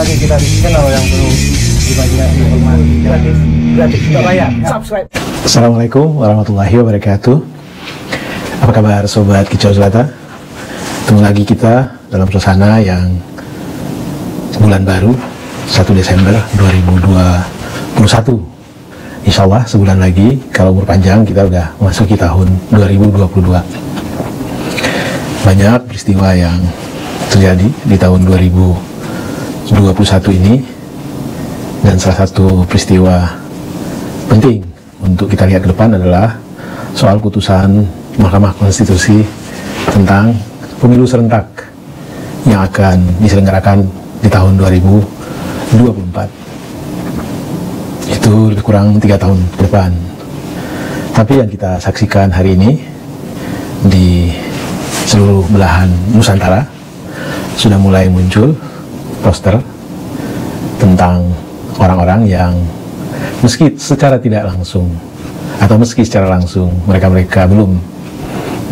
lagi kita di channel yang perlu dibagikan informasi gratis untuk rakyat. Subscribe. Assalamualaikum warahmatullahi wabarakatuh. Apa kabar sobat Kicau Selatan? Ketemu lagi kita dalam suasana yang bulan baru 1 Desember 2021. Insya Allah sebulan lagi kalau umur panjang kita udah memasuki tahun 2022. Banyak peristiwa yang terjadi di tahun 2021 ini, dan salah satu peristiwa penting untuk kita lihat ke depan adalah soal putusan Mahkamah Konstitusi tentang pemilu serentak yang akan diselenggarakan di tahun 2024. Itu lebih kurang 3 tahun ke depan. Tapi yang kita saksikan hari ini di seluruh belahan Nusantara sudah mulai muncul poster tentang orang-orang yang meski secara tidak langsung atau meski secara langsung mereka belum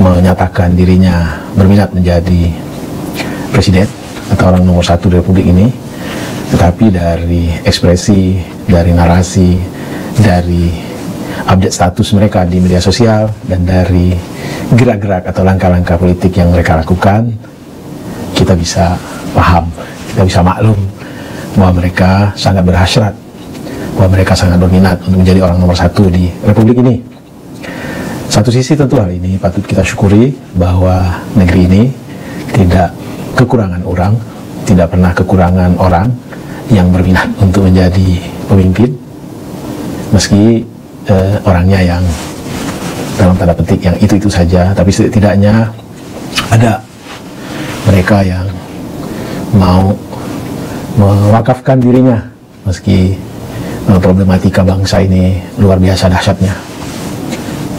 menyatakan dirinya berminat menjadi presiden atau orang nomor 1 di Republik ini, tetapi dari ekspresi, dari narasi, dari update status mereka di media sosial, dan dari gerak-gerak atau langkah-langkah politik yang mereka lakukan, kita bisa paham, kita bisa maklum bahwa mereka sangat berhasrat, bahwa mereka sangat berminat untuk menjadi orang nomor 1 di Republik ini. Satu sisi tentu hal ini patut kita syukuri bahwa negeri ini tidak kekurangan orang, tidak pernah kekurangan orang yang berminat untuk menjadi pemimpin, meski orangnya yang dalam tanda petik yang itu-itu saja, tapi setidaknya ada mereka yang mau mewakafkan dirinya meski problematika bangsa ini luar biasa dahsyatnya.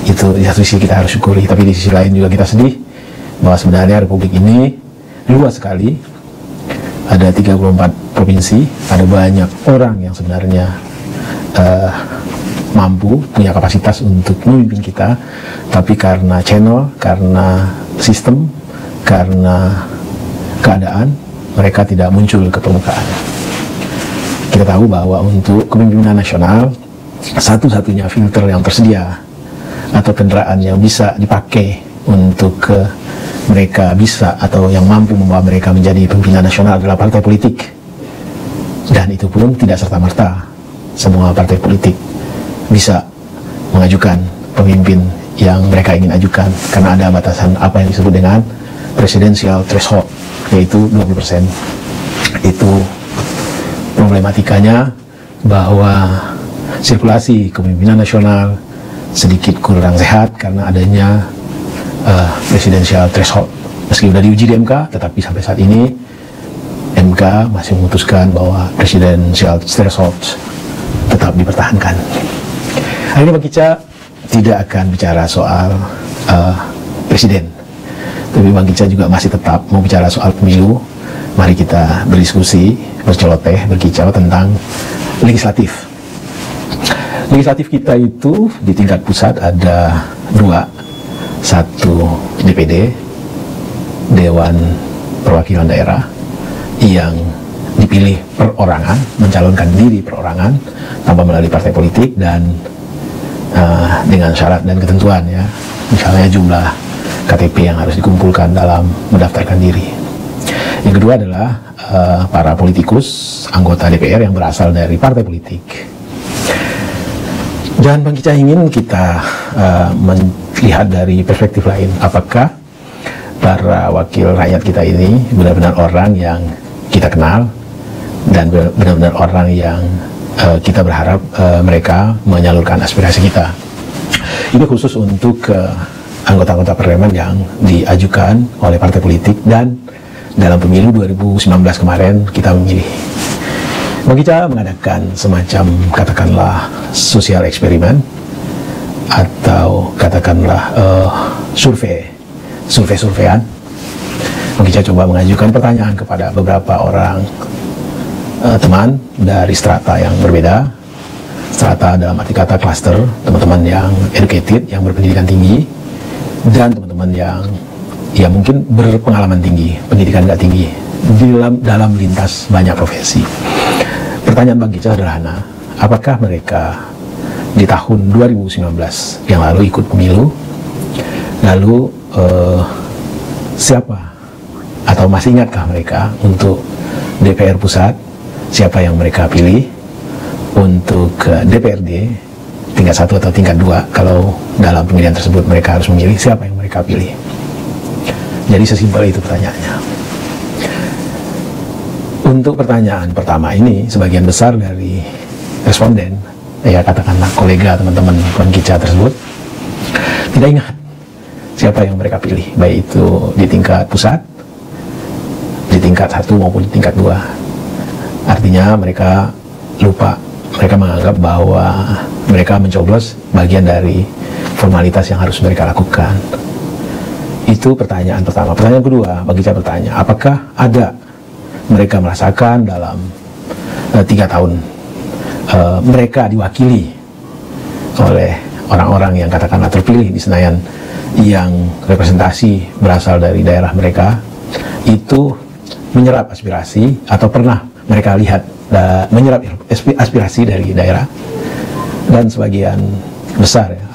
Itu di satu sisi kita harus syukuri, tapi di sisi lain juga kita sedih bahwa sebenarnya Republik ini luas sekali, ada 34 provinsi, ada banyak orang yang sebenarnya mampu, punya kapasitas untuk memimpin kita, tapi karena channel, karena sistem, karena keadaan, mereka tidak muncul ke permukaan. Kita tahu bahwa untuk kepemimpinan nasional, satu-satunya filter yang tersedia atau kendaraan yang bisa dipakai untuk mereka bisa atau yang mampu membawa mereka menjadi pimpinan nasional adalah partai politik. Dan itu pun tidak serta-merta semua partai politik bisa mengajukan pemimpin yang mereka ingin ajukan, karena ada batasan apa yang disebut dengan presidential threshold, yaitu 20%. Itu problematikanya bahwa sirkulasi kepemimpinan nasional sedikit kurang sehat karena adanya presidential threshold. Meski sudah diuji di MK, tetapi sampai saat ini MK masih memutuskan bahwa presidential threshold tetap dipertahankan. Hari ini Bang Kica tidak akan bicara soal presiden, tapi Bang Kica juga masih tetap mau bicara soal pemilu. Mari kita berdiskusi, berceloteh, berkicau tentang legislatif. Legislatif kita itu di tingkat pusat ada 2, satu DPD, Dewan Perwakilan Daerah, yang dipilih perorangan, mencalonkan diri perorangan tanpa melalui partai politik dan dengan syarat dan ketentuan, ya, misalnya jumlah KTP yang harus dikumpulkan dalam mendaftarkan diri. Yang kedua adalah para politikus, anggota DPR yang berasal dari partai politik. Dan Bang Kica ingin kita melihat dari perspektif lain, apakah para wakil rakyat kita ini benar-benar orang yang kita kenal dan benar-benar orang yang kita berharap mereka menyalurkan aspirasi kita. Ini khusus untuk anggota-anggota parlemen yang diajukan oleh partai politik dan dalam pemilu 2019 kemarin kita memilih. Bang Kica mengadakan semacam, katakanlah, sosial eksperimen atau katakanlah survei-surveian. Bang Kica coba mengajukan pertanyaan kepada beberapa orang teman dari strata yang berbeda. Strata dalam arti kata cluster, teman-teman yang educated, yang berpendidikan tinggi, dan teman-teman yang ya mungkin berpengalaman tinggi, pendidikan nggak tinggi, dalam lintas banyak profesi. Pertanyaan Bang Kicau sederhana, apakah mereka di tahun 2019 yang lalu ikut pemilu, lalu siapa atau masih ingatkah mereka untuk DPR pusat, siapa yang mereka pilih, untuk DPRD tingkat 1 atau tingkat 2 kalau dalam pemilihan tersebut mereka harus memilih, siapa yang mereka pilih. Jadi sesimpel itu pertanyaannya. Untuk pertanyaan pertama ini, sebagian besar dari responden, ya katakanlah kolega teman-teman Bang Kicau tersebut, tidak ingat siapa yang mereka pilih, baik itu di tingkat pusat, di tingkat 1 maupun di tingkat 2. Artinya mereka lupa, mereka menganggap bahwa mereka mencoblos bagian dari formalitas yang harus mereka lakukan. Itu pertanyaan pertama. Pertanyaan kedua, Bang Kicau bertanya, apakah ada mereka merasakan dalam 3 tahun mereka diwakili oleh orang-orang yang katakanlah terpilih di Senayan, yang representasi berasal dari daerah mereka, itu menyerap aspirasi, atau pernah mereka lihat menyerap aspirasi dari daerah. Dan sebagian besar, ya,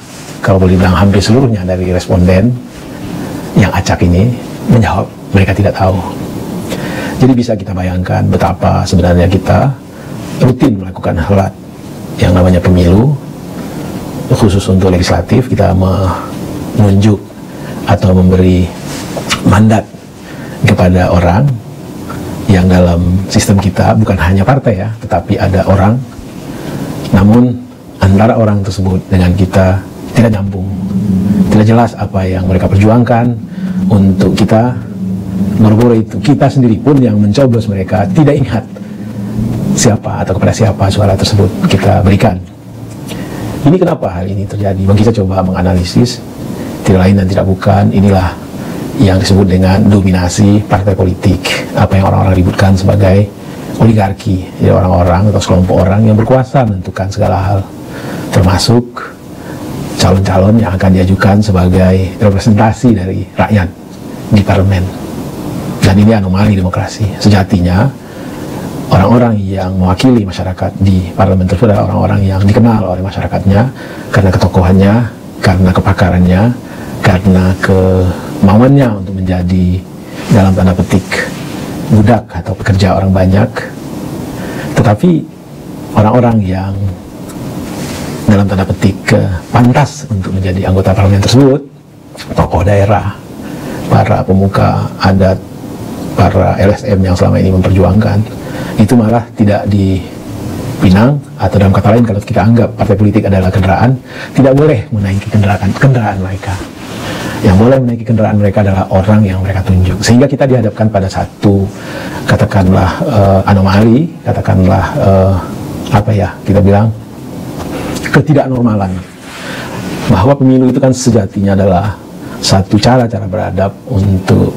kalau boleh bilang hampir seluruhnya dari responden yang acak ini menjawab mereka tidak tahu. Jadi bisa kita bayangkan betapa sebenarnya kita rutin melakukan hal yang namanya pemilu, khusus untuk legislatif. Kita menunjuk atau memberi mandat kepada orang yang dalam sistem kita bukan hanya partai, ya, tetapi ada orang. Namun antara orang tersebut dengan kita tidak nyambung, tidak jelas apa yang mereka perjuangkan untuk kita. Boro-boro itu kita sendiri pun yang mencoblos mereka tidak ingat siapa atau kepada siapa suara tersebut kita berikan. Ini kenapa hal ini terjadi? Bang kita coba menganalisis, tidak lain dan tidak bukan, inilah yang disebut dengan dominasi partai politik, apa yang orang-orang ributkan sebagai oligarki. Jadi orang-orang atau sekelompok orang yang berkuasa menentukan segala hal, termasuk calon-calon yang akan diajukan sebagai representasi dari rakyat di parlemen. Dan ini anomali demokrasi. Sejatinya orang-orang yang mewakili masyarakat di parlemen tersebut adalah orang-orang yang dikenal oleh masyarakatnya karena ketokohannya, karena kepakarannya, karena kemauannya untuk menjadi dalam tanda petik budak atau pekerja orang banyak. Tetapi orang-orang yang dalam tanda petik pantas untuk menjadi anggota parlemen tersebut, tokoh daerah, para pemuka adat, para LSM yang selama ini memperjuangkan, itu malah tidak dipinang, atau dalam kata lain kalau kita anggap partai politik adalah kendaraan, tidak boleh menaiki kendaraan mereka. Yang boleh menaiki kendaraan mereka adalah orang yang mereka tunjuk. Sehingga kita dihadapkan pada satu, katakanlah anomali, katakanlah kita bilang ketidaknormalan, bahwa pemilu itu kan sejatinya adalah satu cara-cara beradab untuk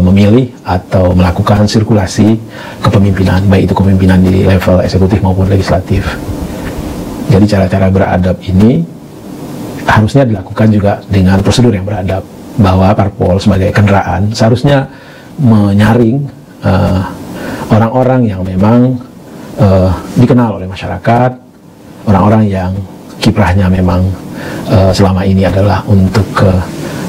memilih atau melakukan sirkulasi kepemimpinan, baik itu kepemimpinan di level eksekutif maupun legislatif. Jadi cara-cara beradab ini harusnya dilakukan juga dengan prosedur yang beradab, bahwa parpol sebagai kendaraan seharusnya menyaring orang-orang yang memang dikenal oleh masyarakat, orang-orang yang kiprahnya memang selama ini adalah untuk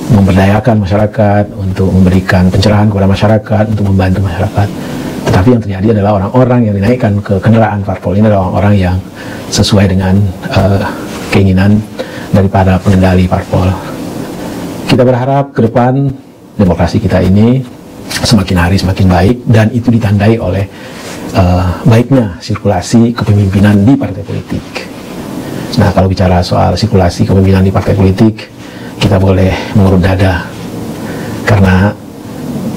memberdayakan masyarakat, untuk memberikan pencerahan kepada masyarakat, untuk membantu masyarakat. Tetapi yang terjadi adalah orang-orang yang dinaikkan ke kendaraan parpol ini adalah orang-orang yang sesuai dengan keinginan daripada pengendali parpol. Kita berharap ke depan demokrasi kita ini semakin hari semakin baik, dan itu ditandai oleh baiknya sirkulasi kepemimpinan di partai politik. Nah, kalau bicara soal sirkulasi kepemimpinan di partai politik, kita boleh mengurut dada, karena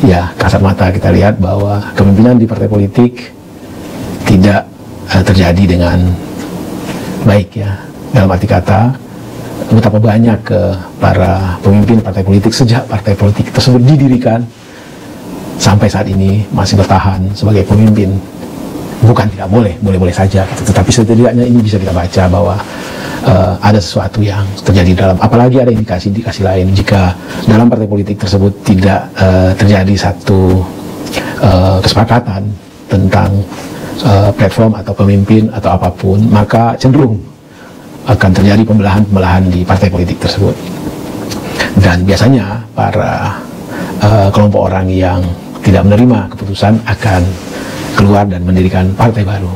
ya kasat mata kita lihat bahwa kepemimpinan di partai politik tidak terjadi dengan baik, ya. Dalam arti kata, betapa banyak para pemimpin partai politik sejak partai politik tersebut didirikan sampai saat ini masih bertahan sebagai pemimpin. Bukan tidak boleh, boleh-boleh saja gitu. Tetapi setidaknya ini bisa kita baca bahwa ada sesuatu yang terjadi dalam, apalagi ada indikasi-indikasi lain jika dalam partai politik tersebut tidak terjadi satu kesepakatan tentang platform atau pemimpin atau apapun, maka cenderung akan terjadi pembelahan-pembelahan di partai politik tersebut. Dan biasanya para kelompok orang yang tidak menerima keputusan akan keluar dan mendirikan partai baru.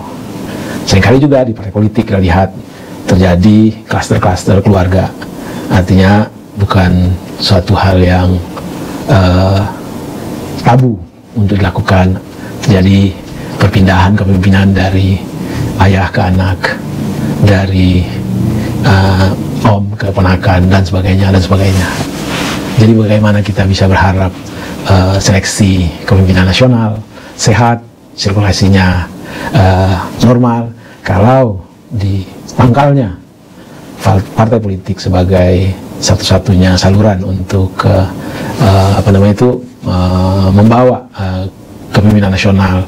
Seringkali juga di partai politik kita lihat terjadi klaster-klaster keluarga. Artinya bukan suatu hal yang tabu untuk dilakukan. Terjadi perpindahan kepemimpinan dari ayah ke anak, dari om ke ponakan, dan sebagainya dan sebagainya. Jadi bagaimana kita bisa berharap seleksi kepemimpinan nasional sehat, sirkulasinya normal, kalau di pangkalnya partai politik sebagai satu-satunya saluran untuk membawa kepemimpinan nasional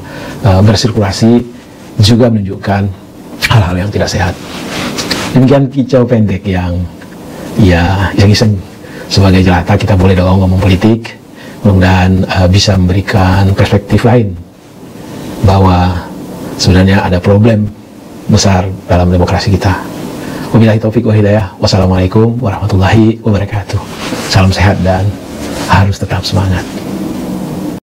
bersirkulasi, juga menunjukkan hal-hal yang tidak sehat. Demikian kicau pendek yang iseng sebagai jelata. Kita boleh dong ngomong politik, mudah-mudahan bisa memberikan perspektif lain bahwa sebenarnya ada problem besar dalam demokrasi kita. Wabillahi taufiq wa hidayah. Wassalamualaikum warahmatullahi wabarakatuh. Salam sehat dan harus tetap semangat.